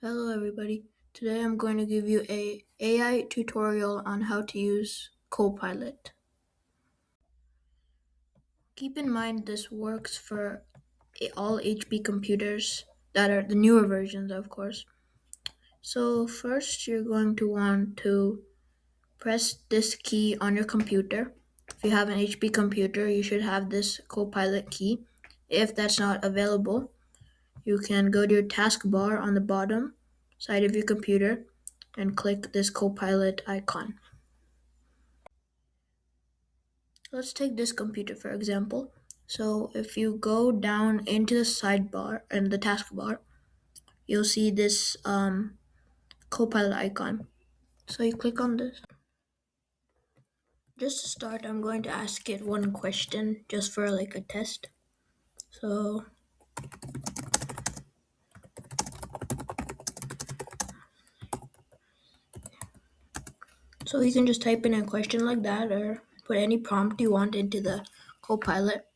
Hello everybody. Today I'm going to give you a AI tutorial on how to use Copilot. Keep in mind this works for all HP computers that are the newer versions, of course. So first you're going to want to press this key on your computer. If you have an HP computer, you should have this Copilot key. If that's not available, you can go to your taskbar on the bottom side of your computer and click this Copilot icon. Let's take this computer for example. So if you go down into the sidebar and the taskbar, you'll see this Copilot icon. So you click on this. Just to start, I'm going to ask it one question just for like a test. So so you can just type in a question like that or put any prompt you want into the Copilot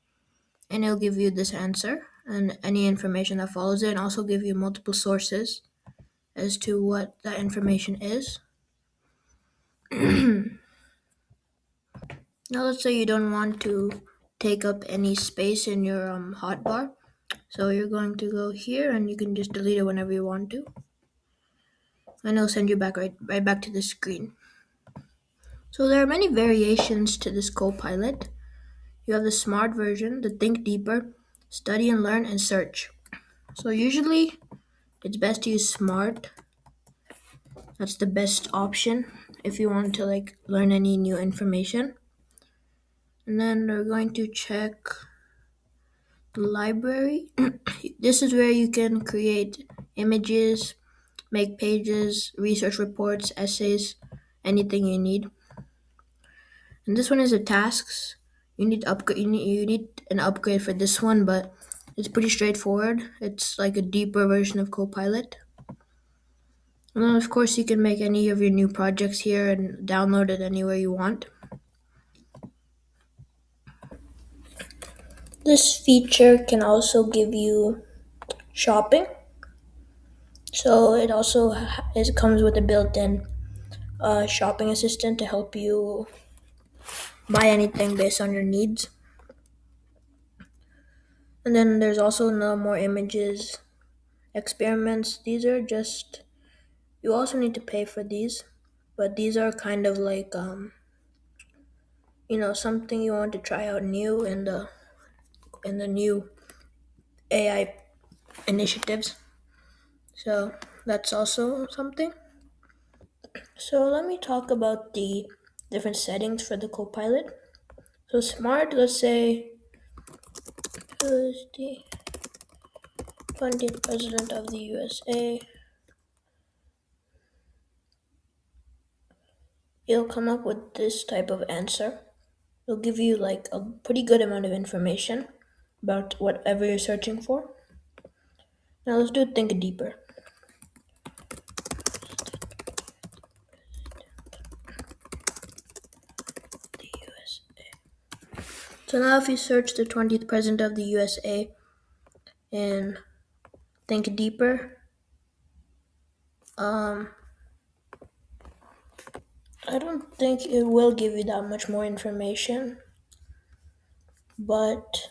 and it'll give you this answer and any information that follows it and also give you multiple sources as to what that information is. Now let's say you don't want to take up any space in your hotbar. So you're going to go here and you can just delete it whenever you want to. And it'll send you back right back to the screen. So there are many variations to this Copilot. You have the smart version, the think deeper, study and learn, and search. So usually it's best to use smart. That's the best option if you want to like learn any new information. And then we're going to check the library. This is where you can create images, make pages, research reports, essays, anything you need. And this one is the tasks. You need upgrade. You need an upgrade for this one, but it's pretty straightforward. It's like a deeper version of Copilot. And then of course you can make any of your new projects here and download it anywhere you want. This feature can also give you shopping. So it also it comes with a built-in shopping assistant to help you buy anything based on your needs. And then there's also no more images, experiments. These are just you also need to pay for these, but these are kind of like something you want to try out new in the new AI initiatives. So that's also something. So let me talk about the different settings for the Copilot. So smart, let's say, who's the 20th president of the USA? It'll come up with this type of answer. It'll give you like a pretty good amount of information about whatever you're searching for. Now let's do think deeper. The USA. So now if you search the 20th president of the USA and think deeper, I don't think it will give you that much more information. But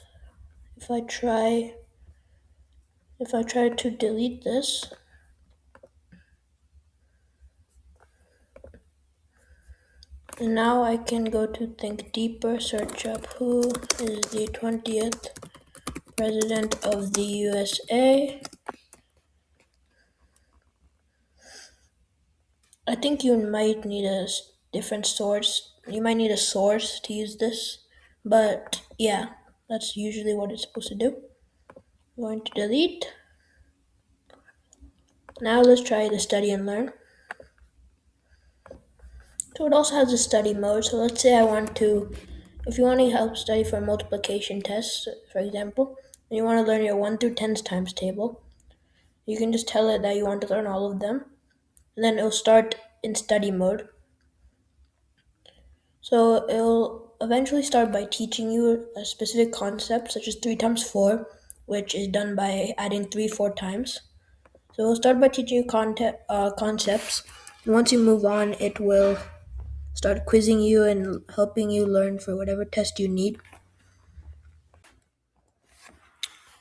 if I try to delete this, and now I can go to think deeper, search up who is the 20th president of the USA. I think you might need a different source. You might need a source to use this, but yeah, that's usually what it's supposed to do. I'm going to delete. Now let's try the study and learn. So it also has a study mode. So let's say if you want to help study for a multiplication test, for example, and you want to learn your 1 through 10 times table, you can just tell it that you want to learn all of them. And then it'll start in study mode. So it'll eventually start by teaching you a specific concept, such as 3 times 4, which is done by adding 3 4 times. So we'll start by teaching you concepts. Once you move on, it will start quizzing you and helping you learn for whatever test you need.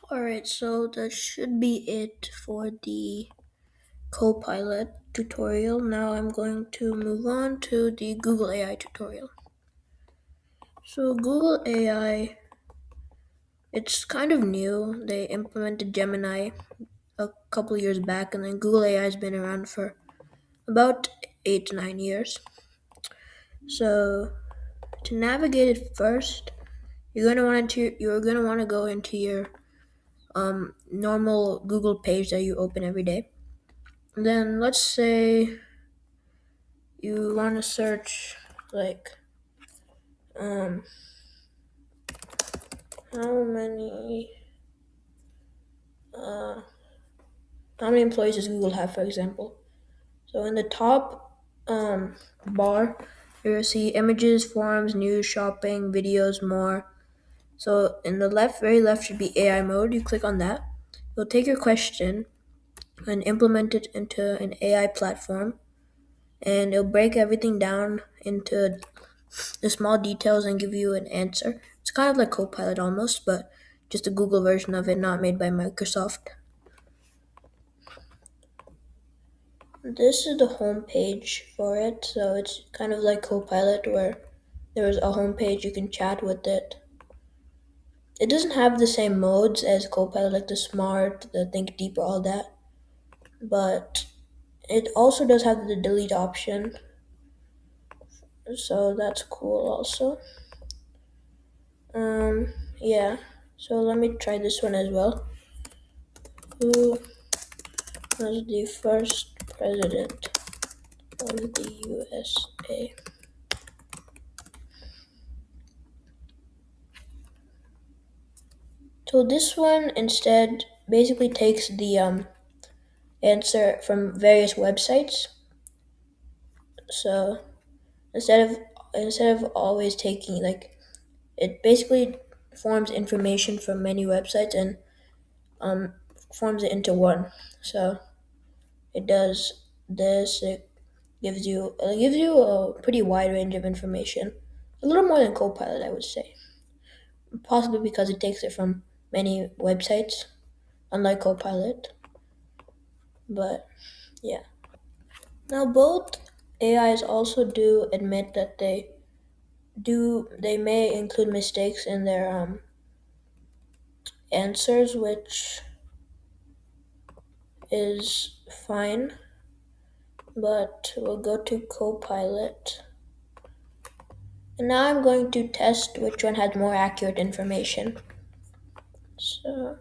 Alright, so that should be it for the Copilot tutorial. Now I'm going to move on to the Google AI tutorial. So Google AI, it's kind of new. They implemented Gemini a couple years back, and then Google AI has been around for about 8 to 9 years. So to navigate it first, you're gonna want to go into your normal Google page that you open every day. And then let's say you want to search like how many uh, how many employees does Google have, for example. So in the top bar, you'll see images, forums, news, shopping, videos, more. So in the very left should be AI mode. You click on that. It'll take your question and implement it into an AI platform, and it'll break everything down into the small details and give you an answer. It's kind of like Copilot almost, but just a Google version of it, not made by Microsoft. This is the home page for it, so it's kind of like Copilot where there's a home page, you can chat with it. It doesn't have the same modes as Copilot, like the smart, the think deeper, all that, but it also does have the delete option, so that's cool also. Yeah, so let me try this one as well. Who was the first president of the USA? So this one instead basically takes the answer from various websites. So instead of always taking like it basically forms information from many websites and um, forms it into one. So it does this. It gives you a pretty wide range of information, a little more than Copilot, I would say. Possibly because it takes it from many websites, unlike Copilot. But yeah. Now both AIs also do admit that they may include mistakes in their answers, which is fine. But we'll go to Copilot. And now I'm going to test which one has more accurate information. So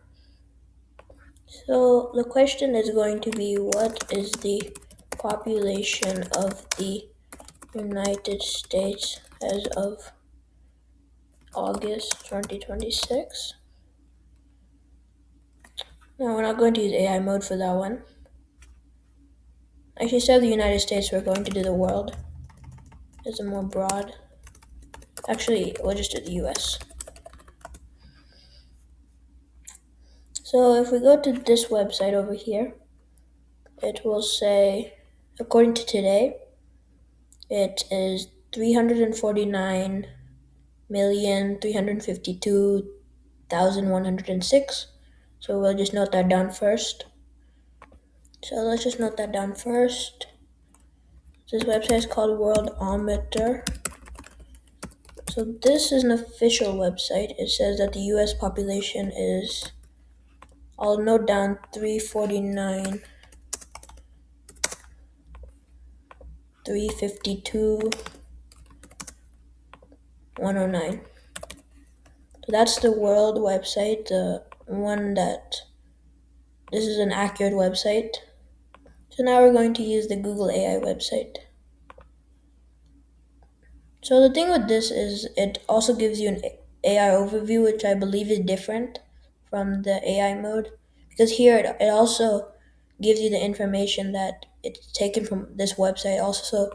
the question is going to be, what is the population of the United States as of August 2026? No, we're not going to use AI mode for that one. Actually, instead of the United States, we're going to do the world. It's a more broad. Actually, we'll just do the US. So if we go to this website over here, it will say, according to today, it is 349,352,106. So we'll just note that down first. So let's just note that down first. This website is called Worldometer. So this is an official website. It says that the US population is, I'll note down 349, 352, 109. So that's the world website, the one that, this is an accurate website. So now we're going to use the Google AI website. So the thing with this is it also gives you an AI overview, which I believe is different from the AI mode. Because here it also gives you the information that it's taken from this website. Also,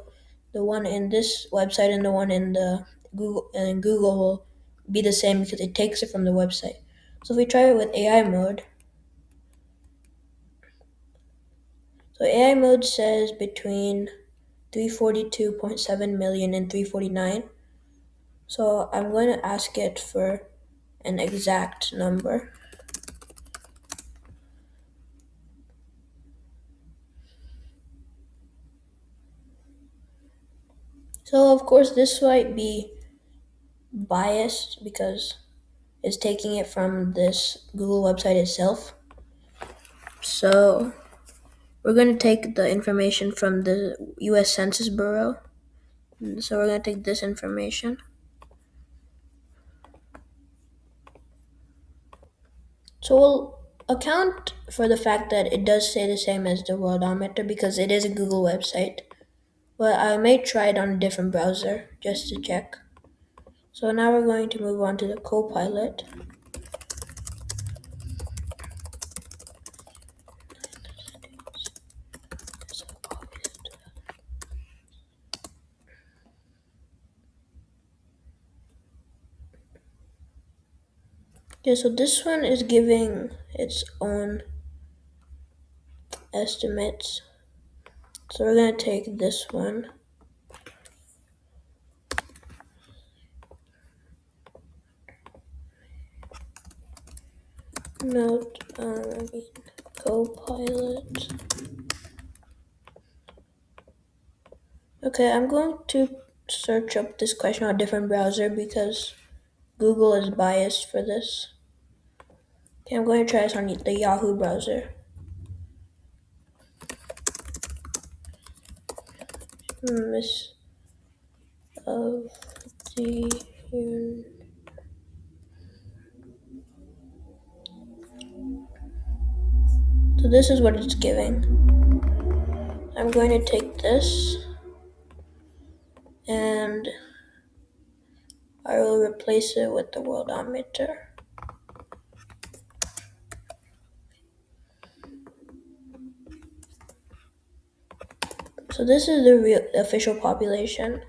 the one in this website and the one in the Google will be the same because it takes it from the website. So if we try it with AI mode, So AI mode says between 342.7 million and 349. So I'm going to ask it for an exact number. So of course this might be biased because it's taking it from this Google website itself. So we're going to take the information from the US Census Bureau. So we're going to take this information. So we'll account for the fact that it does say the same as the Worldometer because it is a Google website. But I may try it on a different browser just to check. So now we're going to move on to the Copilot. Okay, so this one is giving its own estimates. So we're going to take this one. Note, Copilot. Okay, I'm going to search up this question on a different browser because Google is biased for this. Okay, I'm going to try this on the Yahoo browser. Miss of the So this is what it's giving. I'm going to take this and I will replace it with the Worldometer. So this is the real official population.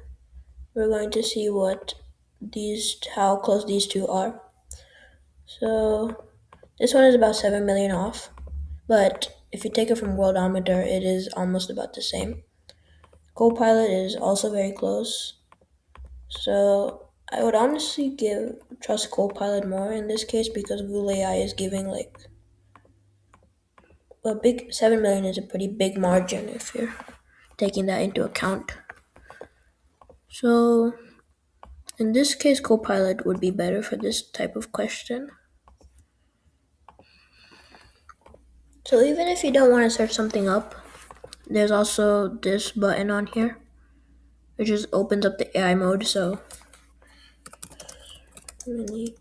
We're going to see how close these two are. So this one is about 7 million off, but if you take it from Worldometer, it is almost about the same. Copilot is also very close. So I would honestly trust Copilot more in this case because Google AI is giving like a big 7 million is a pretty big margin if you're taking that into account. So in this case, Copilot would be better for this type of question. So even if you don't want to search something up, there's also this button on here, which just opens up the AI mode. So really,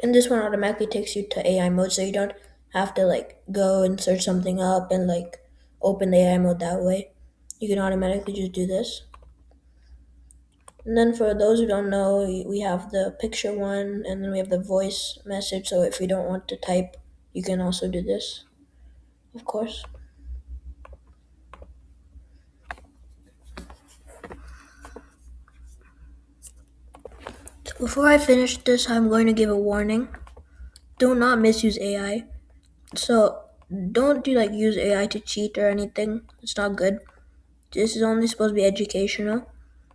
and this one automatically takes you to AI mode, so you don't have to like go and search something up and like open the AI mode that way. You can automatically just do this. And then for those who don't know, we have the picture one and then we have the voice message. So if you don't want to type, you can also do this, of course. So before I finish this, I'm going to give a warning. Do not misuse AI. So don't use AI to cheat or anything. It's not good. This is only supposed to be educational.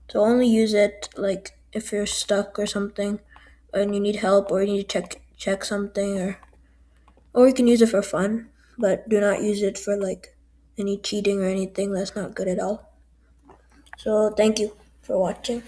So only use it like if you're stuck or something and you need help or you need to check something or you can use it for fun, but do not use it for like any cheating or anything. That's not good at all. So thank you for watching.